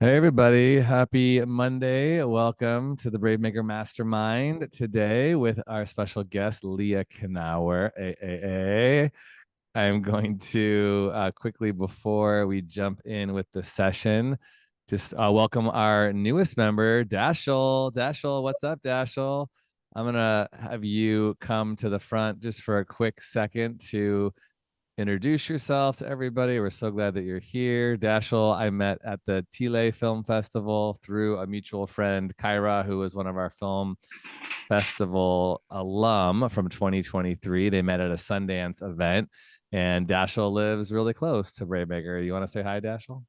Hey everybody, happy Monday. Welcome to the BraveMaker Mastermind today with our special guest, Leah Knaur. I'm going to quickly, before we jump in with the session, just welcome our newest member, Dashel. Dashel, what's up, Dashel? I'm going to have you come to the front just for a quick second to introduce yourself to everybody. We're so glad that you're here. Dashel, I met at the Tile Film Festival through a mutual friend, Kyra, who was one of our film festival alum from 2023. They met at a Sundance event, and Dashel lives really close to BraveMaker. You want to say hi, Dashel?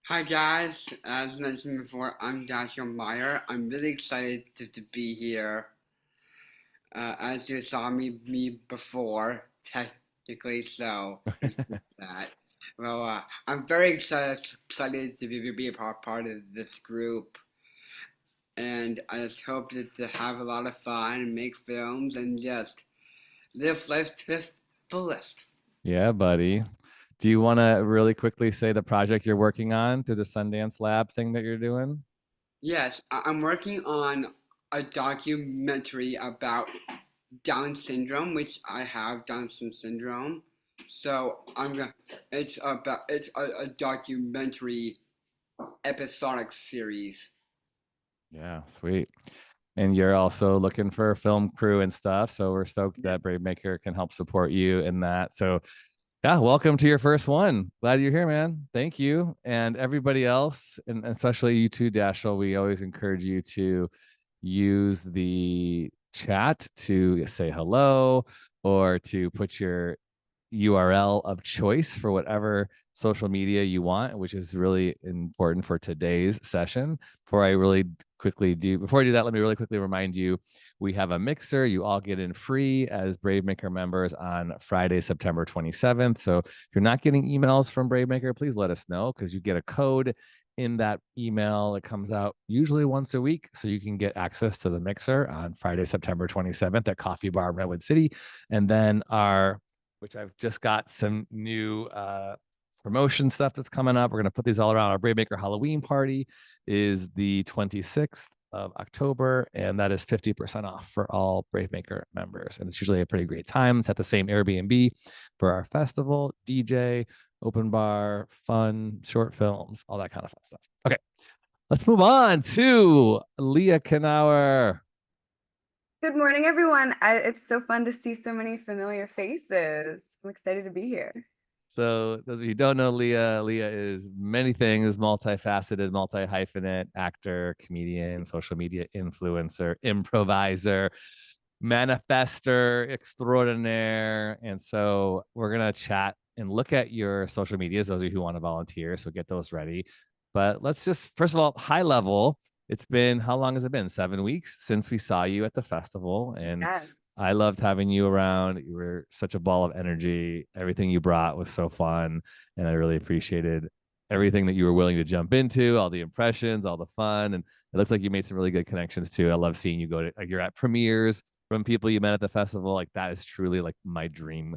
Hi guys, as mentioned before, I'm Daniel Meyer. I'm really excited to be here. As you saw me before, technically, so that. Well, I'm very excited to be a part of this group, and I just hope to have a lot of fun and make films and just live life to the fullest. Yeah, buddy. Do you want to really quickly say the project you're working on through the Sundance Lab thing that you're doing? Yes, I'm working on a documentary about Down syndrome, which I have Down syndrome. So I'm gonna. It's a documentary episodic series. Yeah, sweet. And you're also looking for a film crew and stuff. So we're stoked Yeah. that BraveMaker can help support you in that. So yeah, welcome to your first one. Glad you're here, man. Thank you. And everybody else, and especially you too, Dashel, we always encourage you to use the chat to say hello or to put your URL of choice for whatever social media you want, which is really important for today's session. Before I do that, let me really quickly remind you we have a mixer. You all get in free as BraveMaker members on Friday, September 27th. So if you're not getting emails from BraveMaker, please let us know because you get a code in that email that comes out usually once a week. So you can get access to the mixer on Friday, September 27th at Coffee Bar Redwood City. And then which I've just got some new promotion stuff that's coming up. We're going to put these all around. Our BraveMaker Halloween party is the 26th of October, and that is 50% off for all BraveMaker members. And it's usually a pretty great time. It's at the same Airbnb for our festival, DJ, open bar, fun, short films, all that kind of fun stuff. Okay, let's move on to Leah Knaur. Good morning, everyone. It's so fun to see so many familiar faces. I'm excited to be here. So those of you who don't know Leah, Leah is many things, multifaceted, multi-hyphenate, actor, comedian, social media influencer, improviser, manifester extraordinaire. And so we're going to chat and look at your social medias, those of you who want to volunteer. So get those ready. But let's just, first of all, high level, it's been, how long has it been? 7 weeks since we saw you at the festival. And Yes. I loved having you around. You were such a ball of energy. Everything you brought was so fun. And I really appreciated everything that you were willing to jump into, all the impressions, all the fun. And it looks like you made some really good connections too. I love seeing you go to, like, you're at premieres from people you met at the festival. Like, that is truly like my dream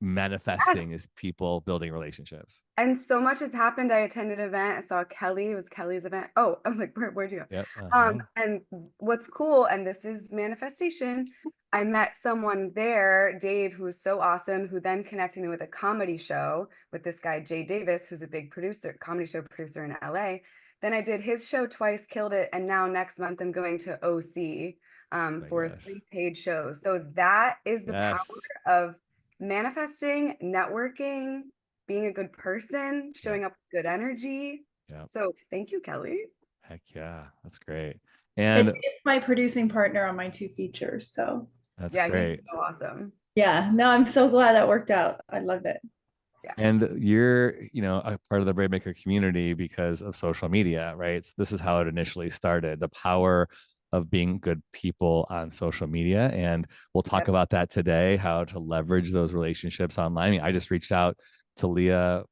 Yes. manifesting is people building relationships. And so much has happened. I attended an event. I saw Kelly. It was Kelly's event. Oh, I was like, where'd you Yep. go? And what's cool, and this is manifestation. I met someone there, Dave, who was so awesome, who then connected me with a comedy show with this guy, Jay Davis, who's a big producer, comedy show producer in LA. Then I did his show twice, killed it, and now next month I'm going to OC Oh my for gosh. 3 paid shows. So that is the power Yes. of manifesting, networking, being a good person, Yep. showing up with good energy. Yep. So thank you, Kelly. Heck yeah. That's great. And And it's my producing partner on my 2 features. So that's Yeah, he's great. so awesome. yeah, no, I'm so glad that worked out. I loved it. Yeah. And you're, a part of the BraveMaker community because of social media, right? So this is how it initially started, the power of being good people on social media. And we'll talk Yep. about that today, how to leverage those relationships online. I mean, I just reached out to Leah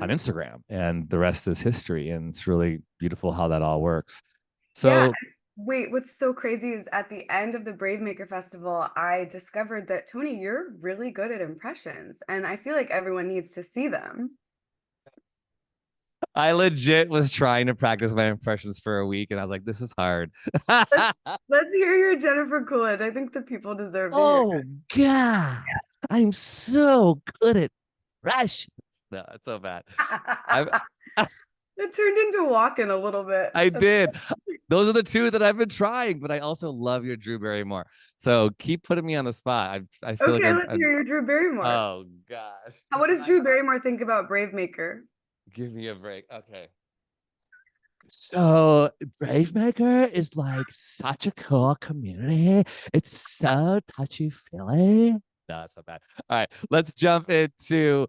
on Mhm. Instagram, and the rest is history. And it's really beautiful how that all works. Yeah. So Wait, what's so crazy is at the end of the BraveMaker Festival, I discovered that Tony, you're really good at impressions, and I feel like everyone needs to see them. I legit was trying to practice my impressions for a week, and I was like, this is hard. Let's hear your Jennifer Coolidge. I think the people deserve to hear Oh God, I'm so good at Russians. No, it's so bad. it. I It turned into walking a little bit. I did. Those are the two that I've been trying, but I also love your Drew Barrymore. So keep putting me on the spot. I feel like Okay, let's hear your Drew Barrymore. oh gosh. What does Drew Barrymore think about BraveMaker? Give me a break. Okay. So BraveMaker is like such a cool community. It's so touchy-feely. No, that's not bad. All right, let's jump into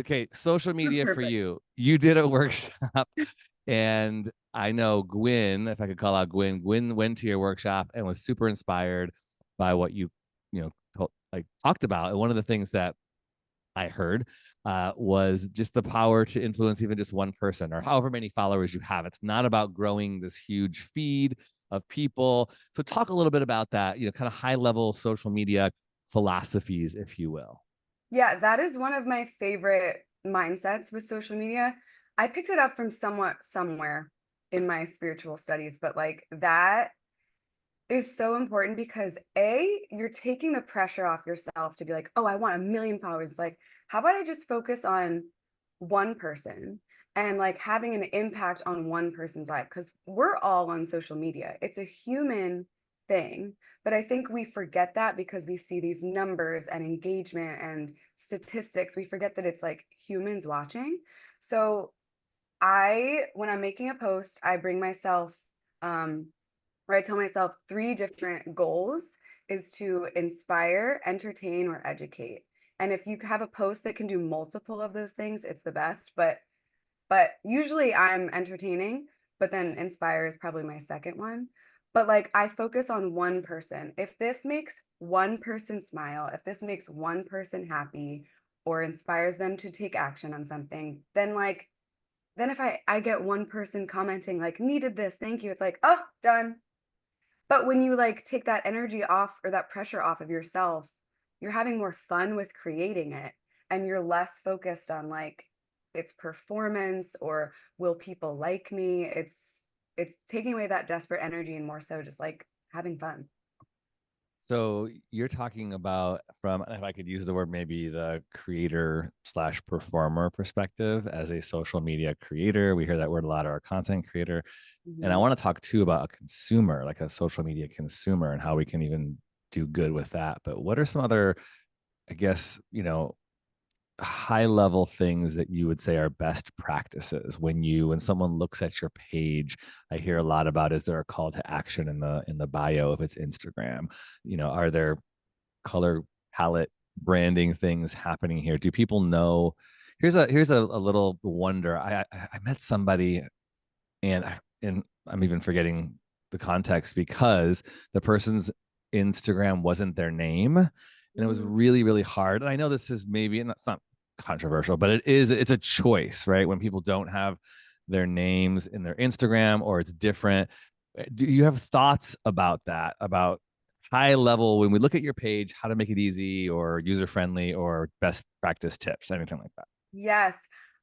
okay, social media for Perfect. you. You did a workshop, and I know Gwyn, if I could call out Gwyn, Gwyn went to your workshop and was super inspired by what you know, like talked about. And one of the things that I heard was just the power to influence even just one person or however many followers you have. It's not about growing this huge feed of people. So talk a little bit about that, you know, kind of high level social media philosophies, if you will. Yeah, that is one of my favorite mindsets with social media. I picked it up from somewhere in my spiritual studies, but like that is so important because you're taking the pressure off yourself to be like, oh, I want 1 million followers. Like, how about I just focus on one person and like having an impact on one person's life? Because we're all on social media. It's a human thing. But I think we forget that because we see these numbers and engagement and statistics. We forget that it's like humans watching. So when I'm making a post, I bring myself, where I tell myself 3 different goals is to inspire, entertain, or educate. And if you have a post that can do multiple of those things, it's the best. But usually I'm entertaining, but then inspire is probably my second one. But like I focus on one person. If this makes one person smile, if this makes one person happy or inspires them to take action on something, then if I get one person commenting like needed this, thank you, it's like, oh, done. But when you like take that energy off or that pressure off of yourself, you're having more fun with creating it and you're less focused on like its performance or will people like me? It's taking away that desperate energy and more so just like having fun. So you're talking about from, if I could use the word, maybe the creator slash performer perspective as a social media creator. We hear that word a lot, or a content creator. And I Mhm. want to talk too about a consumer, like a social media consumer, and how we can even do good with that. But what are some other, I guess, you know, high level things that you would say are best practices when someone looks at your page? I hear a lot about, is there a call to action in the bio if it's Instagram? You know, are there color palette branding things happening here? Do people know? Here's a little wonder. I met somebody, and I'm even forgetting the context because the person's Instagram wasn't their name, and it was Mm. really really hard. And I know this is maybe, and it's not controversial, but it's a choice, right? When people don't have their names in their Instagram or it's different. Do you have thoughts about that? About high level, when we look at your page, how to make it easy or user friendly or best practice tips, anything like that? Yes.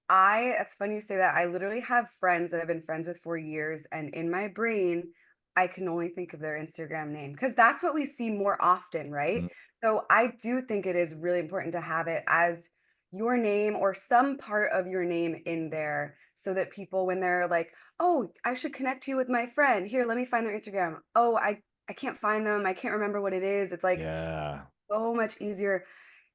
It's funny you say that. I literally have friends that I've been friends with for years, and in my brain, I can only think of their Instagram name because that's what we see more often, right? Mm, So I do think it is really important to have it as your name or some part of your name in there so that people, when they're like, oh, I should connect you with my friend. Here, let me find their Instagram. Oh, I can't find them. I can't remember what it is. It's like yeah. so much easier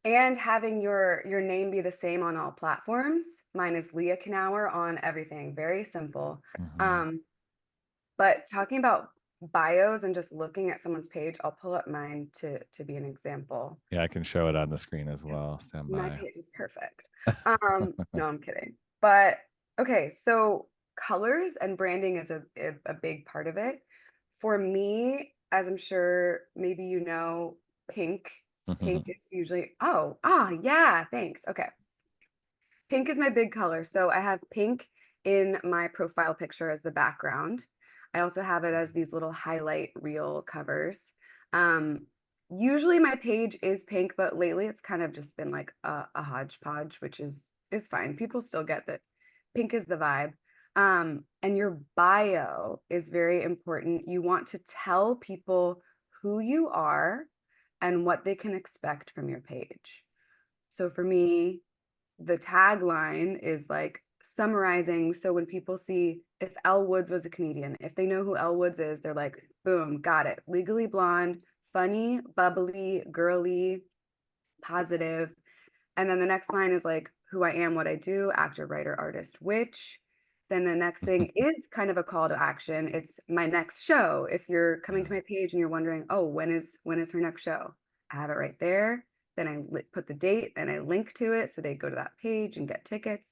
and having your name be the same on all platforms. Mine is Leah Knaur on everything. Very simple. Mhm. Um, but talking about bios and just looking at someone's page, I'll pull up mine to be an example. Yeah, I can show it on the screen as Yes, well. Stand my by. page is perfect. No, I'm kidding. But okay, so colors and branding is a big part of it. For me, as I'm sure maybe you know, pink. Pink is usually, yeah, thanks. Okay. Pink is my big color. So I have pink in my profile picture as the background. I also have it as these little highlight reel covers. Um, Usually my page is pink, but lately it's kind of just been like a hodgepodge, which is fine. People still get that pink is the vibe. And your bio is very important. You want to tell people who you are and what they can expect from your page. So for me, the tagline is like summarizing. So when people see if Elle Woods was a comedian, if they know who Elle Woods is, they're like, boom, got it. Legally Blonde, funny, bubbly, girly, positive. And then the next line is like who I am, what I do, actor, writer, artist, which. Then the next thing is kind of a call to action. It's my next show. If you're coming to my page and you're wondering, oh, when is her next show? I have it right there. Then I put the date and I link to it so they go to that page and get tickets.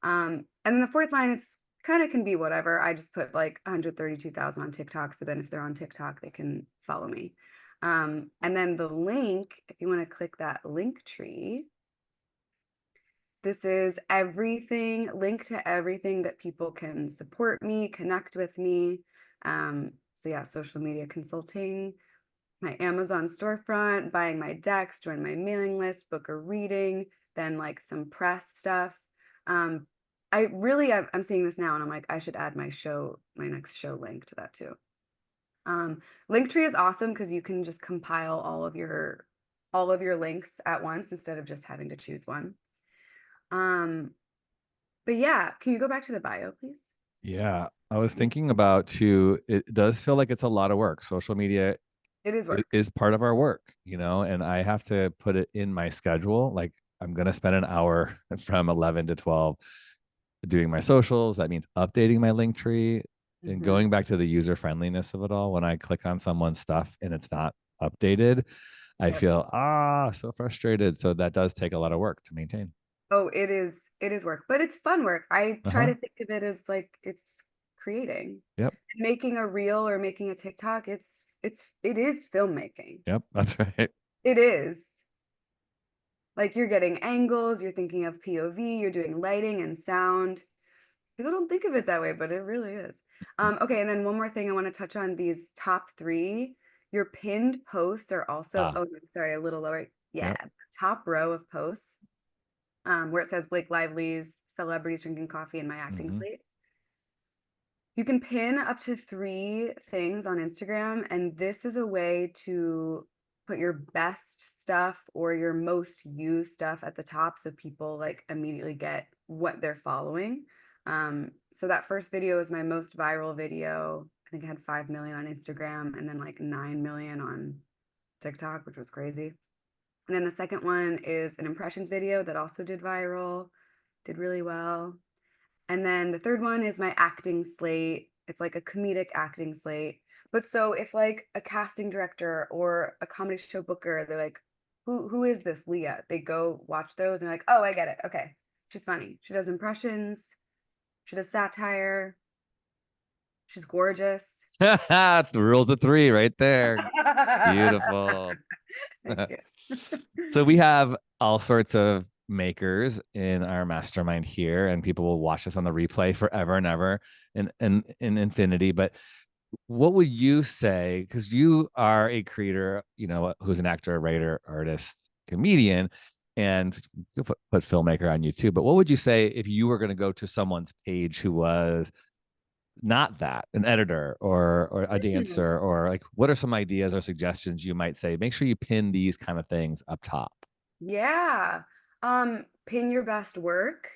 And then the fourth line, it's kind of can be whatever. I just put like 132,000 on TikTok. So then if they're on TikTok, they can follow me. And then the link, if you want to click that link tree, this is everything, link to everything that people can support me, connect with me. So yeah, social media consulting, my Amazon storefront, buying my decks, join my mailing list, book a reading, then like some press stuff. I'm seeing this now and I'm like, I should add my next show link to that too. Linktree is awesome because you can just compile all of your links at once instead of just having to choose one. But yeah, can you go back to the bio, please? Yeah, I was thinking about too, it does feel like it's a lot of work. Social media It is work. is part of our work, and I have to put it in my schedule. Like I'm going to spend an hour from 11 to 12 doing my socials. That means updating my link tree and going back to the user friendliness of it all. When I click on someone's stuff and it's not updated, I feel so frustrated. So that does take a lot of work to maintain. Oh, it is work, but it's fun work. I try to think of it as like it's creating. Yep. Making a reel or making a TikTok, it is filmmaking. Yep, that's right. It is. Like you're getting angles, you're thinking of POV, you're doing lighting and sound. People don't think of it that way, but it really is. Okay, and then one more thing I want to touch on, these top 3. Your pinned posts are also, oh, no, sorry, a little lower. Yeah, top row of posts. Where it says Blake Lively's celebrities drinking coffee in my acting slate. You can pin up to 3 things on Instagram, and this is a way to put your best stuff or your most used stuff at the top so people like immediately get what they're following. So that first video is my most viral video. I think I had 5 million on Instagram and then like 9 million on TikTok, which was crazy. And then the second one is an impressions video that also did viral, did really well. And then the third one is my acting slate. It's like a comedic acting slate. But so if like a casting director or a comedy show booker, they're like, who is this Leah? They go watch those and they're like, oh, I get it. Okay. She's funny. She does impressions. She does satire. She's gorgeous. The rules of 3 right there. Beautiful. So we have all sorts of makers in our mastermind here, and people will watch this on the replay forever and ever in infinity. But what would you say, because you are a creator, who's an actor, writer, artist, comedian, and you put filmmaker on you too, but what would you say if you were going to go to someone's page who was not that, an editor or a dancer, or like, what are some ideas or suggestions you might say? Make sure you pin these kind of things up top. Yeah. Pin your best work,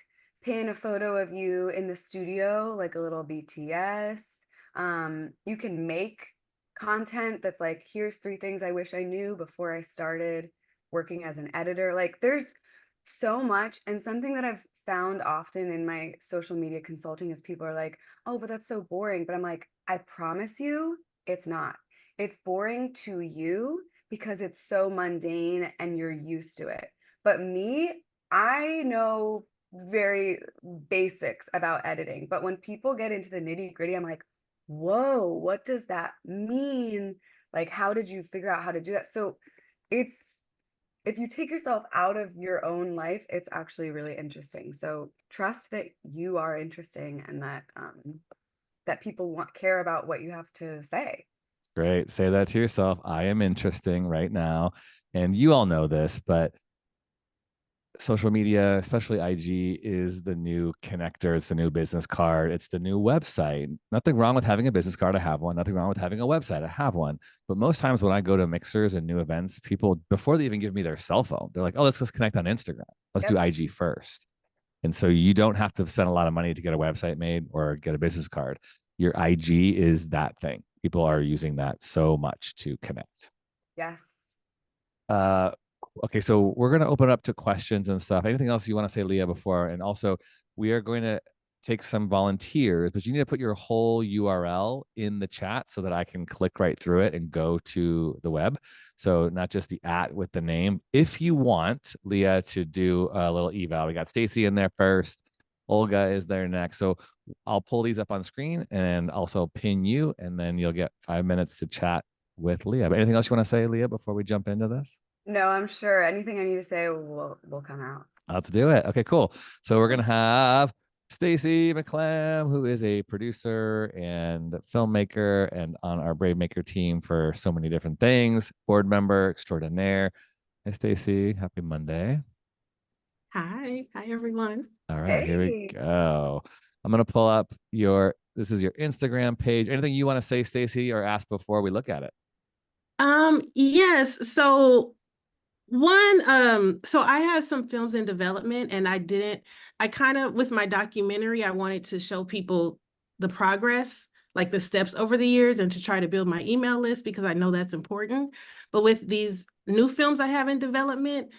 pin a photo of you in the studio, like a little BTS. You can make content that's like, here's 3 things I wish I knew before I started working as an editor. Like there's so much. And something that I've found often in my social media consulting is people are like, oh, but that's so boring. But I'm like, I promise you, it's not. It's boring to you because it's so mundane and you're used to it. But me, I know very basics about editing. But when people get into the nitty gritty, I'm like, whoa, what does that mean? Like, how did you figure out how to do that? So if you take yourself out of your own life, it's actually really interesting. So trust that you are interesting and that people care about what you have to say. Great. Say that to yourself. I am interesting right now. And you all know this, but social media, especially IG, is the new connector. It's the new business card. It's the new website. Nothing wrong with having a business card. I have one. Nothing wrong with having a website. I have one. But most times when I go to mixers and new events, people, before they even give me their cell phone, they're like, oh, let's just connect on Instagram. Let's do Yep. IG first. And so you don't have to spend a lot of money to get a website made or get a business card. Your IG is that thing. People are using that so much to connect. Yes. Uh, okay, so we're going to open up to questions and stuff. Anything else you want to say, Leah, before? And also, we are going to take some volunteers, but you need to put your whole URL in the chat so that I can click right through it and go to the web. So not just the @ with the name. If you want Leah to do a little eval, we got Stacy in there first. Olga is there next. So I'll pull these up on screen and also pin you, and then you'll get 5 minutes to chat with Leah. But anything else you want to say, Leah, before we jump into this? No, I'm sure anything I need to say will come out. Let's do it. Okay, cool. So we're gonna have Stacy McClam, who is a producer and filmmaker and on our BraveMaker team for so many different things, board member extraordinaire. Hey, Stacy, happy Monday. Hi everyone. All right, here we Hey. go. I'm gonna pull up this is your Instagram page. Anything you want to say, Stacy, or ask before we look at it? Yes. So I have some films in development, and I kind of, with my documentary, I wanted to show people the progress, like the steps over the years, and to try to build my email list because I know that's important. But with these new films I have in development,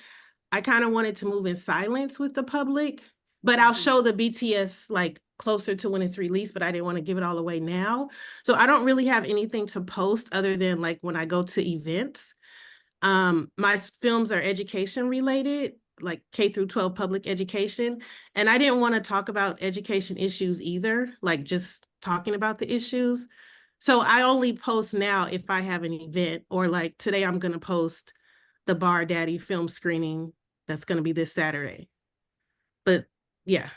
I kind of wanted to move in silence with the public, but I'll show the BTS like closer to when it's released, but I didn't want to give it all away now. So I don't really have anything to post other than like when I go to events. My films are education related, like K-12 public education. And I didn't want to talk about education issues either, like just talking about the issues. So I only post now if I have an event, or like today I'm going to post the Bar Daddy film screening that's going to be this Saturday. But yeah.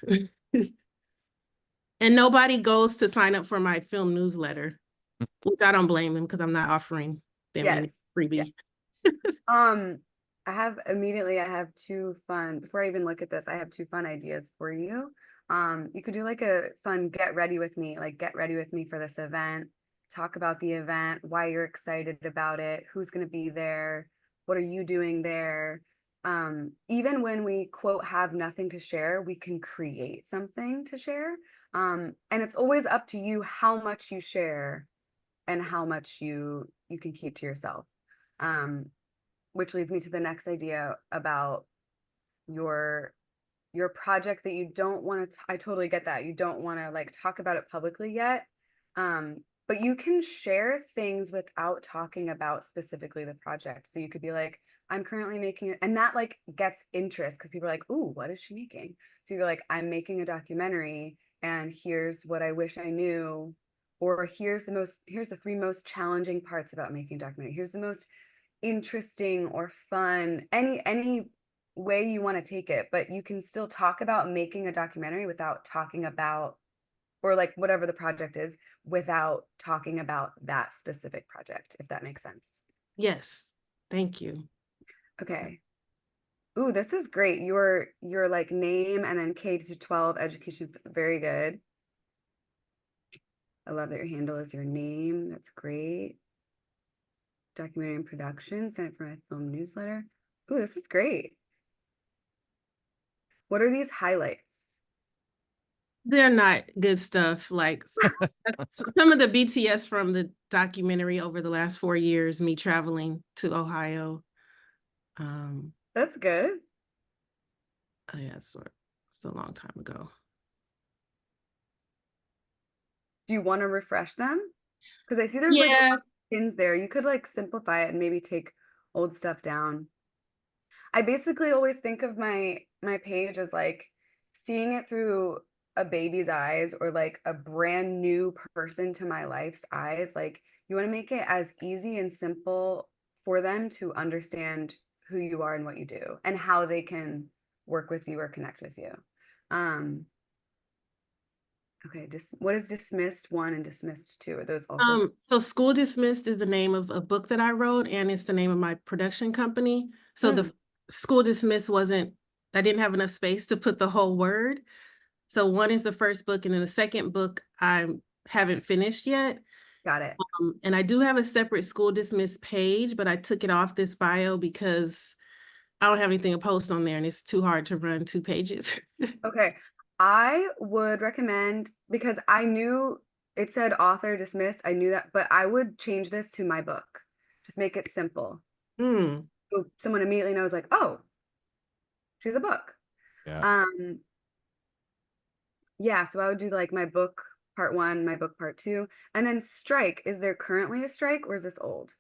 And nobody goes to sign up for my film newsletter, which I don't blame them because I'm not offering them any freebie. I have before I even look at this, I have 2 fun ideas for you. You could do like a fun get ready with me for this event, talk about the event, why you're excited about it, who's going to be there, what are you doing there. Even when we quote have nothing to share, we can create something to share. And it's always up to you how much you share and how much you can keep to yourself. Which leads me to the next idea about your project that you don't want to, I totally get that. You don't want to like talk about it publicly yet. But you can share things without talking about specifically the project. So you could be like, I'm currently making it, and that like gets interest because people are like, ooh, what is she making? So you're like, I'm making a documentary and here's what I wish I knew, or here's the 3 most challenging parts about making a documentary. Here's the most interesting or fun, any way you want to take it, but you can still talk about making a documentary without talking about, or like whatever the project is, without talking about that specific project, if that makes sense. Yes. Thank you. Okay. Ooh, this is great. Your like name and then K-12 education, very good. I love that your handle is your name. That's great. Documentary and production, sent it from my film newsletter. Ooh, this is great. What are these highlights? They're not good stuff. Like some of the BTS from the documentary over the last 4 years, me traveling to Ohio. That's good. Oh yeah, it's a long time ago. Do you want to refresh them? Because I see there's like pins there. You could like simplify it and maybe take old stuff down. I basically always think of my page as like seeing it through a baby's eyes, or like a brand new person to my life's eyes. Like you want to make it as easy and simple for them to understand who you are and what you do and how they can work with you or connect with you. Okay, what is Dismissed 1 and Dismissed 2? Are those also? So School Dismissed is the name of a book that I wrote, and it's the name of my production company. So the School Dismissed wasn't I didn't have enough space to put the whole word. So one is the first book, and then the second book I haven't finished yet. Got it. And I do have a separate school dismissed page, but I took it off this bio because I don't have anything to post on there and it's too hard to run 2 pages. Okay. I would recommend, because I knew it said author dismissed. I knew that, but I would change this to my book. Just make it simple. Hmm. So someone immediately knows, like, oh, she's a book. Yeah. Yeah, so I would do like my book part 1, my book part 2, and then strike. Is there currently a strike, or is this old?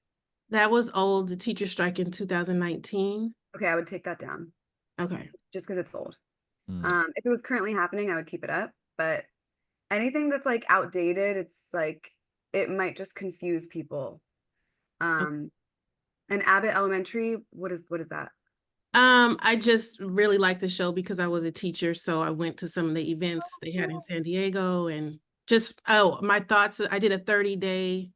That was old, the teacher strike in 2019. Okay, I would take that down Okay. just because it's old. Mm. If it was currently happening, I would keep it up, but anything that's like outdated, it's like it might just confuse people. And Abbott Elementary, what is that? I just really liked the show because I was a teacher, so I went to some of the events they had in San Diego and just, my thoughts. I did a 30-day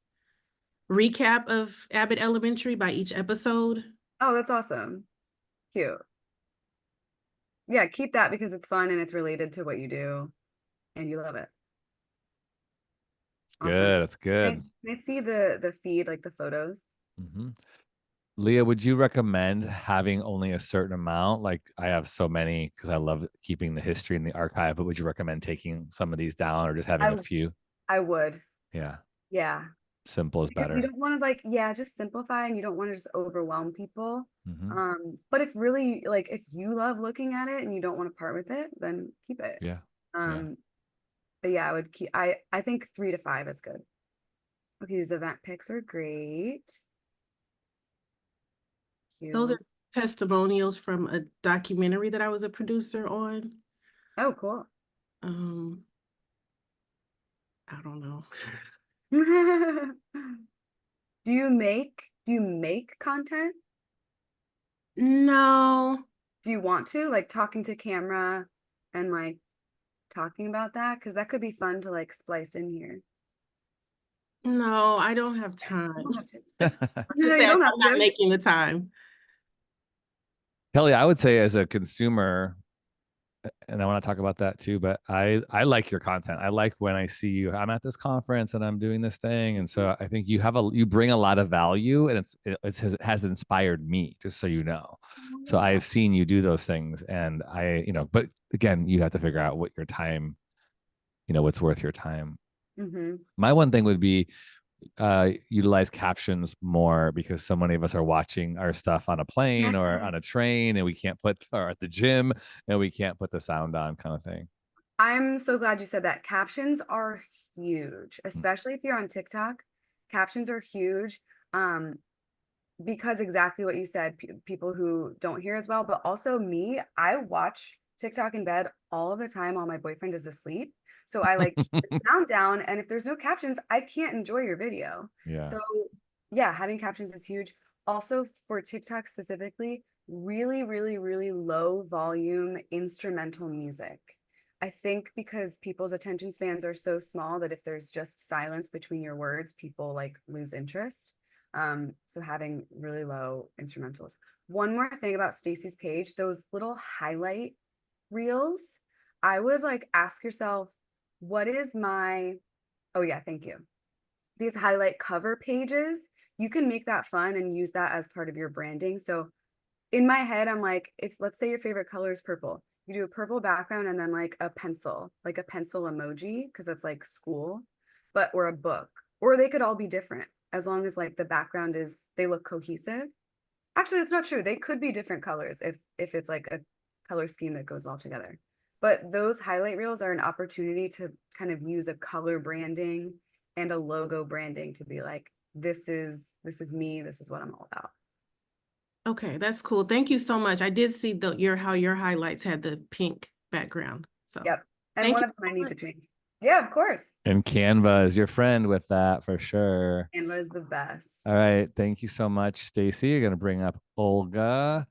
recap of Abbott Elementary by each episode. Oh, that's awesome. Cute. Yeah, keep that because it's fun and it's related to what you do and you love it. It's good. It's good. Can I see the feed, like the photos? Mm-hmm. Leah, would you recommend having only a certain amount? Like I have so many because I love keeping the history in the archive, but would you recommend taking some of these down or just having a few? I would. Yeah. Yeah. Simple is Because better. you don't want to like, yeah, just simplify, and you don't want to just overwhelm people. Mm-hmm. But if really like if you love looking at it and you don't want to part with it, then keep it. Yeah. But yeah, I would keep I think 3 to 5 is good. Okay, these event pics are great. Cute. Those are testimonials from a documentary that I was a producer on. Oh, cool. I don't know. Do you make content? No. Do you want to, like, talking to camera and like talking about that? Because that could be fun to like splice in here. No, I don't have time. You don't have I'm not to. making the time. Kelly, I would say as a consumer, and I want to talk about that too, but I like your content. I like when I see you, I'm at this conference and I'm doing this thing. And so I think you bring a lot of value, and it has inspired me, just so you know. So I've seen you do those things, and but again, you have to figure out what your time, what's worth your time. Mm-hmm. My one thing would be utilize captions more, because so many of us are watching our stuff on a plane or on a train, and we can't or at the gym, and we can't put the sound on, kind of thing. I'm so glad you said that. Captions are huge, especially if you're on TikTok. Captions are huge. Because exactly what you said, people who don't hear as well, but also me, I watch TikTok in bed all of the time while my boyfriend is asleep. So I like keep the sound down, and if there's no captions, I can't enjoy your video. Yeah. So yeah, having captions is huge. Also for TikTok specifically, really, really, really low volume instrumental music. I think because people's attention spans are so small that if there's just silence between your words, people like lose interest. So having really low instrumentals. One more thing about Stacy's page, those little highlight reels, I would like ask yourself, what is my, oh yeah, thank you. These highlight cover pages, you can make that fun and use that as part of your branding. So in my head, I'm like, if let's say your favorite color is purple, you do a purple background and then like a pencil emoji, because it's like school, or a book, or they could all be different as long as like the background they look cohesive. Actually, that's not true. They could be different colors if it's like a color scheme that goes well together. But those highlight reels are an opportunity to kind of use a color branding and a logo branding to be like, this is me, this is what I'm all about. Okay, that's cool. Thank you so much. I did see how your highlights had the pink background. So yep. And one of them I need to change. Yeah, of course. And Canva is your friend with that for sure. Canva is the best. All right. Thank you so much, Stacy. You're going to bring up Olga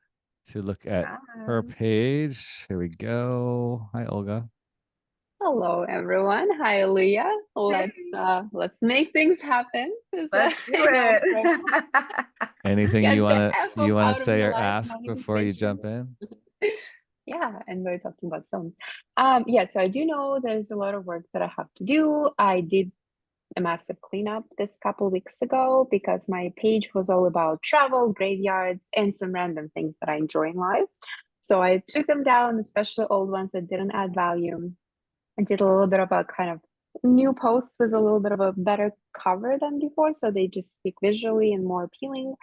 to look at her page. Here we go. Hi, Olga. Hello, everyone. Hi, Leah. Let's make things happen. Let's do it. Anything you want to say or ask before you jump in? Yeah, and we're talking about film. Yeah, so I do know there's a lot of work that I have to do. I did a massive cleanup this couple weeks ago because my page was all about travel, graveyards, and some random things that I enjoy in life. So I took them down, especially old ones that didn't add value. I did a little bit of a kind of new posts with a little bit of a better cover than before, so they just speak visually and more appealing.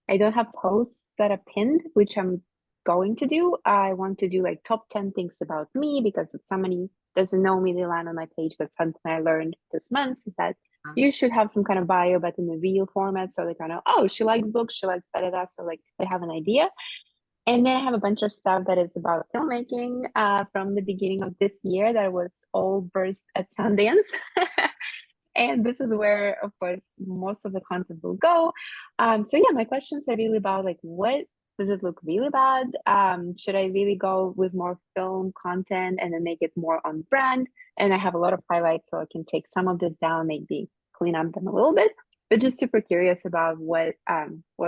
I don't have posts that are pinned, which I'm going to do. I want to do like top 10 things about me because if somebody doesn't know me, they land on my page. That's something I learned this month is that you should have some kind of bio, but in the real format. So they kind of, oh, she likes books, she likes da. So like they have an idea. And then I have a bunch of stuff that is about filmmaking from the beginning of this year that was all burst at Sundance. And this is where, of course, most of the content will go. So yeah, my questions are really about like, what does it look really bad? Should I really go with more film content and then make it more on brand? And I have a lot of highlights, so I can take some of this down, maybe clean up them a little bit. But just super curious about what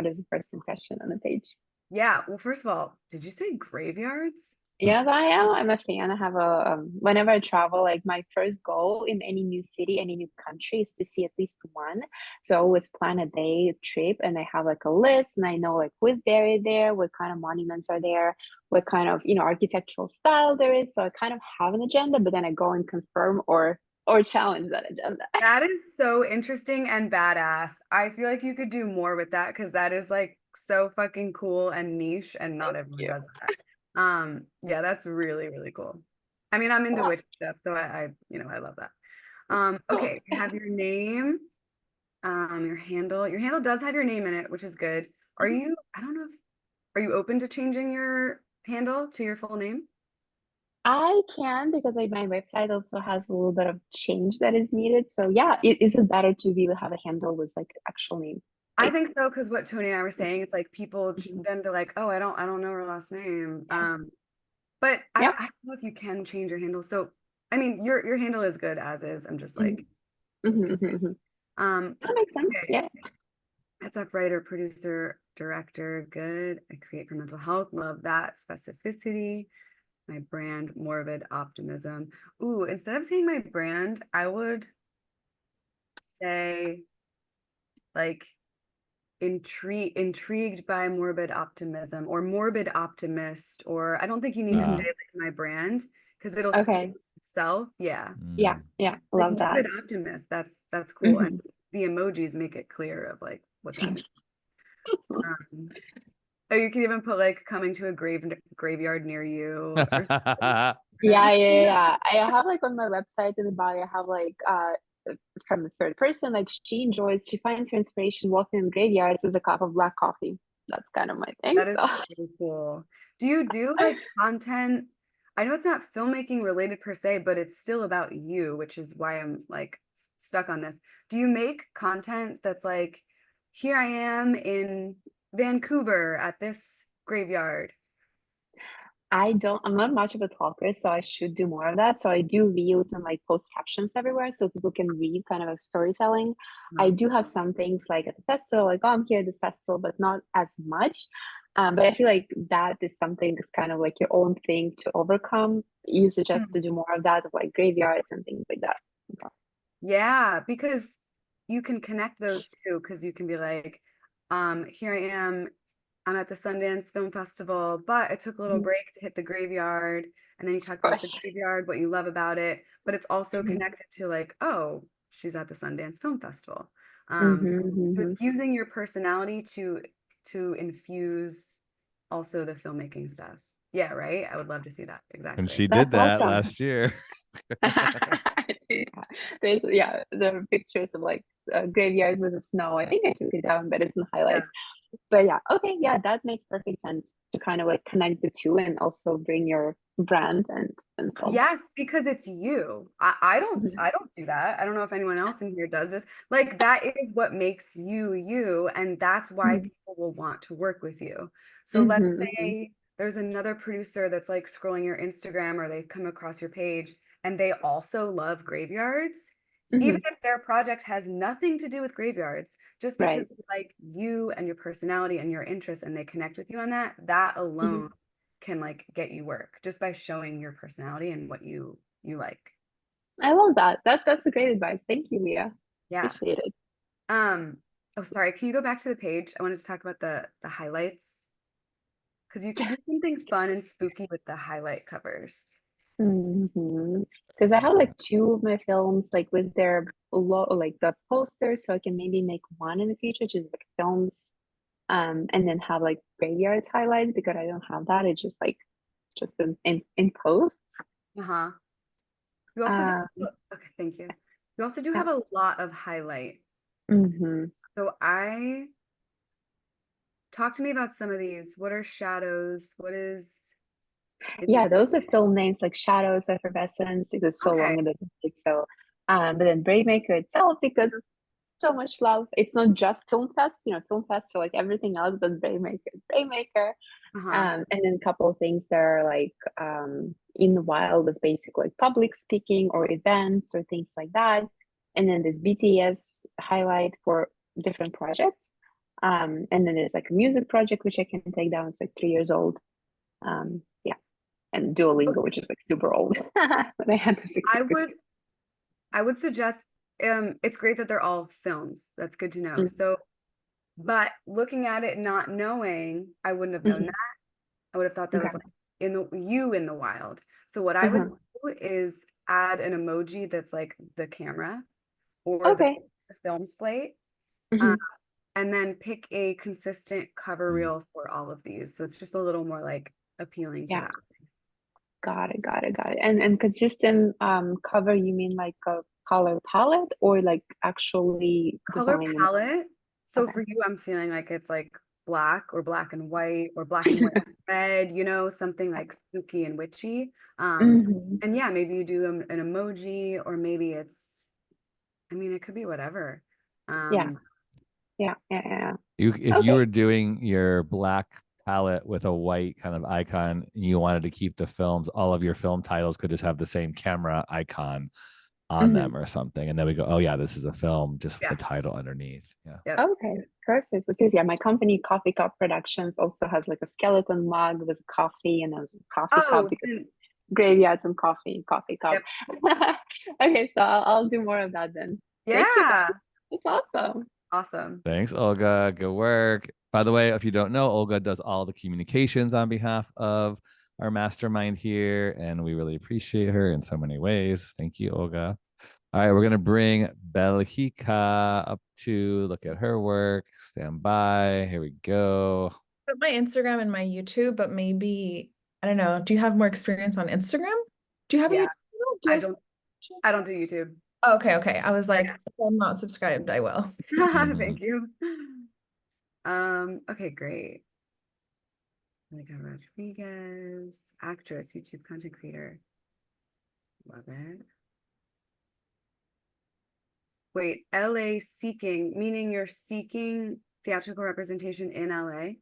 is the first impression on the page. Yeah. Well, first of all, did you say graveyards? Yes, I am. I'm a fan. I have a whenever I travel, like my first goal in any new city, any new country is to see at least one. So I always plan a day trip and I have like a list and I know like who's buried there, what kind of monuments are there, what kind of, architectural style there is. So I kind of have an agenda, but then I go and confirm or challenge that agenda. That is so interesting and badass. I feel like you could do more with that because that is like so fucking cool and niche and not everyone does that. Yeah, that's really, really cool. I mean, I'm into witch stuff, so I love that. Okay, you have your name, your handle. Your handle does have your name in it, which is good. Are you, I don't know if, are you open to changing your handle to your full name? I can because my website also has a little bit of change that is needed. So yeah, is it better to really have a handle with like actual name? I think so, because what Tony and I were saying, it's like people Mhm. then they're like, oh, I don't know her last name. Yeah. But I Yep. don't know if you can change your handle. So I mean, your handle is good as is. I'm just like, That makes sense. okay. Yeah. SF writer, producer, director, good. I create for mental health, love that. Specificity, my brand, morbid optimism. Ooh, instead of saying my brand, I would say like intrigued by morbid optimism or morbid optimist, or I don't think you need to say like my brand because it'll speak Okay. itself. Yeah. Yeah. Yeah. Like Love that. morbid optimist. That's cool. And the emojis make it clear of like what that means. Oh, you can even put like coming to a graveyard near you. Yeah. I have like on my website in the bio, I have like from the third person, like she finds her inspiration walking in graveyards with a cup of black coffee. That's kind of my thing. That is So. really cool. Do you do like content? I know it's not filmmaking related per se, but it's still about you, which is why I'm like stuck on this. Do you make content that's like, here I am in Vancouver at this graveyard? I'm not much of a talker, so I should do more of that. So I do reels and like post captions everywhere so people can read kind of like storytelling. I do have some things like at the festival, like, oh, I'm here at this festival, but not as much. But I feel like that is something that's kind of like your own thing to overcome. You suggest to do more of that, of like graveyards and things like that. Okay. Yeah, because you can connect those two because you can be like, here I am, I'm at the Sundance Film Festival, but I took a little break to hit the graveyard. And then you talk Of about the course. graveyard, what you love about it, but it's also connected to like, oh, she's at the Sundance Film Festival. So it's using your personality to infuse also the filmmaking stuff. Yeah, right? I would love to see that. Exactly. And she did That's that awesome. last year. There's there are pictures of like graveyard with the snow. I think I took it down, but it's in highlights. But yeah, okay, yeah, that makes perfect sense to kind of like connect the two and also bring your brand and film. Yes, because it's you. I don't do that. I don't know if anyone else in here does this. Like that is what makes you you, and that's why people will want to work with you. So let's say there's another producer that's like scrolling your Instagram or they come across your page and they also love graveyards, even if their project has nothing to do with graveyards, just because they like you and your personality and your interests and they connect with you on that, that alone can like get you work just by showing your personality and what you like. I love that. That's a great advice. Thank you, Leah. Yeah. Appreciate it. Oh, sorry. Can you go back to the page? I wanted to talk about the highlights because you could do something fun and spooky with the highlight covers. Because I have like two of my films like with their like the posters, so I can maybe make one in the future, just like films, and then have like graveyards highlights because I don't have that. It's just like in posts. Uh-huh. You also do, okay, thank you. You also do have a lot of highlight. So talk to me about some of these. What are shadows? What is Yeah, those are film names like Shadows, Effervescence. It was so long ago. So, but then BraveMaker itself, because so much love. It's not just Film Fest, Film Fest for like everything else, but BraveMaker is BraveMaker. And then a couple of things that are like in the wild is basically like public speaking or events or things like that. And then this BTS highlight for different projects. And then there's like a music project which I can take down. It's like 3 years old. And Duolingo, which is like super old. When I had this I would suggest it's great that they're all films. That's good to know. So, but looking at it, not knowing, I wouldn't have known that. I would have thought that was like in the wild. So what I would do is add an emoji that's like the camera or the film slate. And then pick a consistent cover reel for all of these. So it's just a little more like appealing to that. Got it. And consistent cover, you mean like a color palette or like actually color palette? So for you, I'm feeling like it's like black or black and white or black and white and red, something like spooky and witchy. And yeah, maybe you do an emoji, or maybe it could be whatever. Yeah. If you were doing your black palette with a white kind of icon and you wanted to keep the films, all of your film titles could just have the same camera icon on them or something, and then we go, oh yeah, this is a film, just with the title underneath. Okay, perfect. Because my company Coffee Cup Productions also has like a skeleton mug with coffee and a coffee cup because graveyards and coffee cup. Okay, so I'll do more of that then. It's awesome. Thanks, Olga. Good work. By the way, if you don't know, Olga does all the communications on behalf of our mastermind here, and we really appreciate her in so many ways. Thank you, Olga. All right, we're going to bring Belhika up to look at her work. Stand by. Here we go. Put my Instagram and my YouTube, but maybe, I don't know. Do you have more experience on Instagram? Do you have a YouTube? I don't do YouTube. Oh, okay. I was like, if I'm not subscribed, I will. Thank you. Okay, great. Leah Rodriguez, actress, YouTube content creator. Love it. Wait, LA seeking, meaning you're seeking theatrical representation in LA?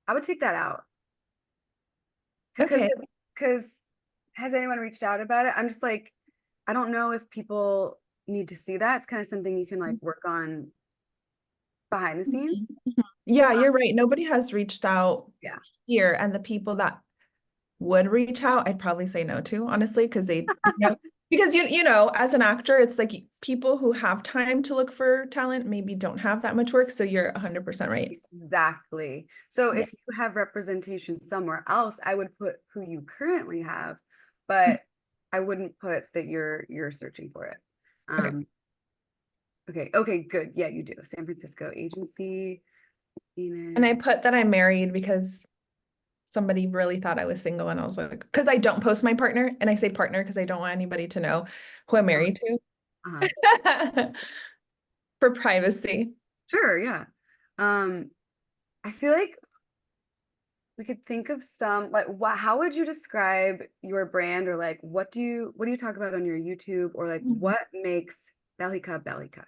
I would take that out. Because has anyone reached out about it? I'm just like, I don't know if people need to see that. It's kind of something you can like work on behind the scenes. Yeah, you're right. Nobody has reached out here, and the people that would reach out, I'd probably say no to, honestly, because they, because as an actor, it's like people who have time to look for talent maybe don't have that much work. So you're 100% right. Exactly. So if you have representation somewhere else, I would put who you currently have, but I wouldn't put that you're searching for it. Okay, good. Yeah, you do. San Francisco agency. And I put that I'm married because somebody really thought I was single, and I was like, because I don't post my partner, and I say partner because I don't want anybody to know who I'm married to for privacy. Sure, yeah. I feel like we could think of some, like, how would you describe your brand, or like what do you talk about on your YouTube, or like what makes Belhika?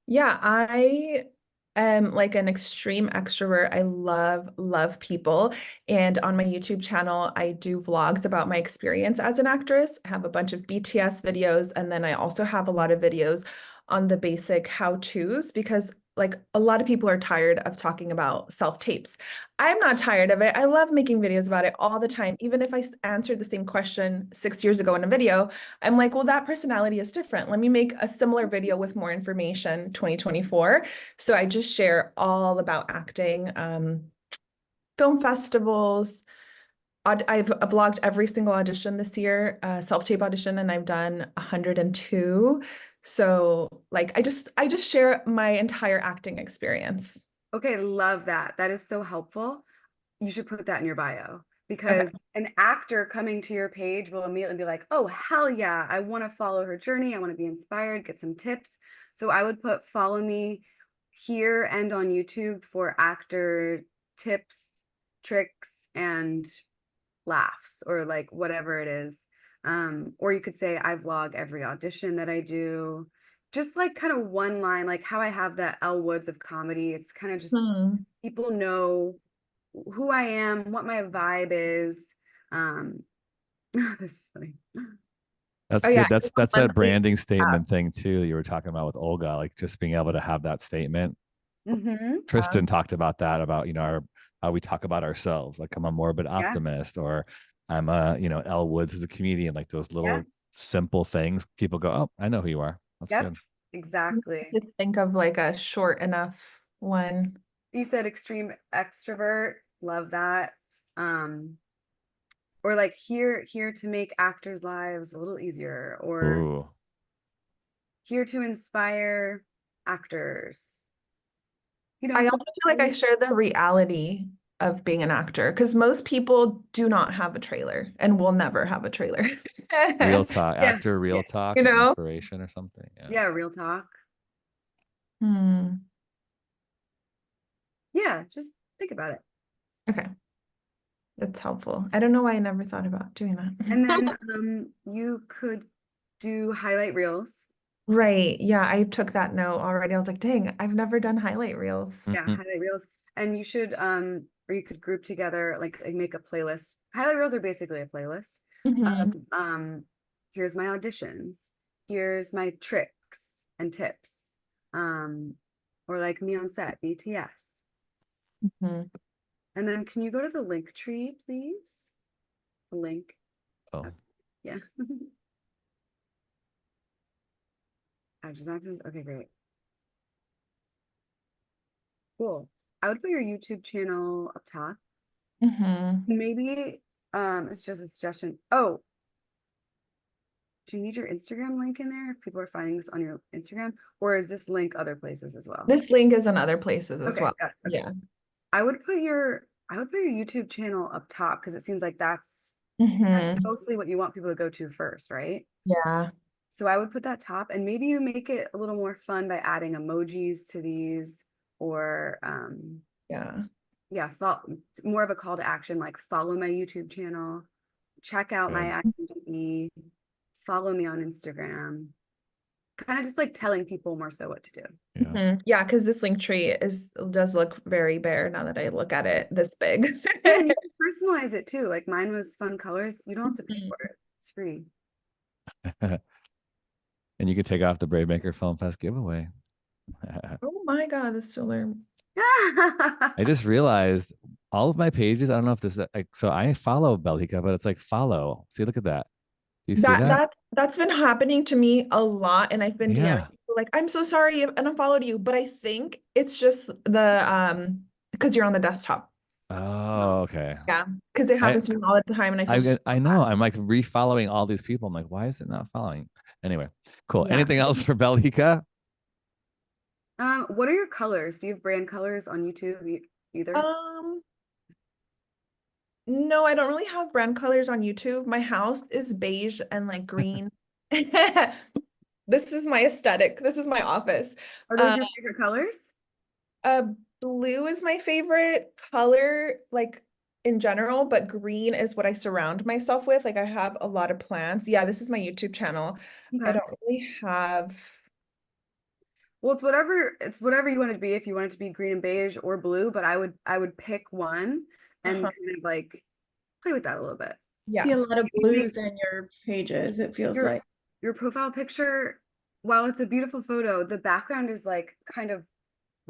Yeah, I am like an extreme extrovert. I love people. And on my YouTube channel, I do vlogs about my experience as an actress. I have a bunch of BTS videos, and then I also have a lot of videos on the basic how-tos, because like a lot of people are tired of talking about self-tapes. I'm not tired of it. I love making videos about it all the time. Even if I answered the same question 6 years ago in a video, I'm like, well, that personality is different. Let me make a similar video with more information 2024. So I just share all about acting, film festivals. I've vlogged every single audition this year, self-tape audition, and I've done 102. So like I just share my entire acting experience. Okay, love that. That is so helpful. You should put that in your bio because an actor coming to your page will immediately be like, oh, hell yeah, I want to follow her journey. I want to be inspired, get some tips. So I would put follow me here and on YouTube for actor tips, tricks, and laughs, or like whatever it is. Or you could say I vlog every audition that I do. Just like kind of one line, like how I have that Elle Woods of comedy. It's kind of just people know who I am, what my vibe is. This is funny. That's Oh, good. yeah. That's that branding statement thing too you were talking about with Olga, like just being able to have that statement. Tristan talked about that, about, you know, how we talk about ourselves, like I'm a morbid optimist, or I'm a, you know, Elle Woods is a comedian, like those little simple things. People go, oh, I know who you are. That's good. Exactly. Just think of like a short enough one. You said extreme extrovert. Love that. Or like here to make actors' lives a little easier, or Ooh. here to inspire actors. You know, I also feel like I share the reality of being an actor, because most people do not have a trailer and will never have a trailer. Real talk, actor, real talk, you know, inspiration or something. Yeah, real talk. Yeah, just think about it. Okay. That's helpful. I don't know why I never thought about doing that. And then you could do highlight reels. Right. Yeah, I took that note already. I was like, dang, I've never done highlight reels. Yeah, highlight reels. And you should or you could group together, like make a playlist. Highlight reels are basically a playlist. Here's my auditions. Here's my tricks and tips. Or like me on set, BTS. And then can you go to the link tree, please? The link. Oh. Yeah. Actors, actors. Okay, great. Cool. I would put your YouTube channel up top. Maybe it's just a suggestion. Oh, do you need your Instagram link in there if people are finding this on your Instagram, or is this link other places as well? This link is in other places as well. Okay. Yeah. I would put your YouTube channel up top because it seems like that's mostly what you want people to go to first, right? Yeah. So I would put that top, and maybe you make it a little more fun by adding emojis to these, or more of a call to action, like follow my YouTube channel, check out my IMDb, follow me on Instagram. Kind of just like telling people more so what to do. Yeah, because this link tree does look very bare now that I look at it this big. And you can personalize it too. Like mine was fun colors. You don't have to pay for it. It's free. And you could take off the BraveMaker Film Fest giveaway. Oh my God, this filler. I just realized all of my pages, I don't know if this is like, so I follow Belika, but it's like follow. See, look at that. Do you see that? That's been happening to me a lot, and I've been DMing people like, I'm so sorry and unfollowed you, but I think it's just the because you're on the desktop. Oh, okay. Yeah, because it happens to me all the time, and I know. I'm like refollowing all these people. I'm like, why is it not following? Anyway, cool. Anything else for Belika? What are your colors? Do you have brand colors on YouTube either? No, I don't really have brand colors on YouTube. My house is beige and like green. This is my aesthetic. This is my office. Are those your favorite colors? Blue is my favorite color, like in general, but green is what I surround myself with. Like I have a lot of plants. Yeah, this is my YouTube channel. I don't really have. Well, it's whatever you want it to be. If you want it to be green and beige or blue, but I would pick one and kind of like play with that a little bit. Yeah. See a lot of blues in your pages, it feels like. Your profile picture, while it's a beautiful photo, the background is like kind of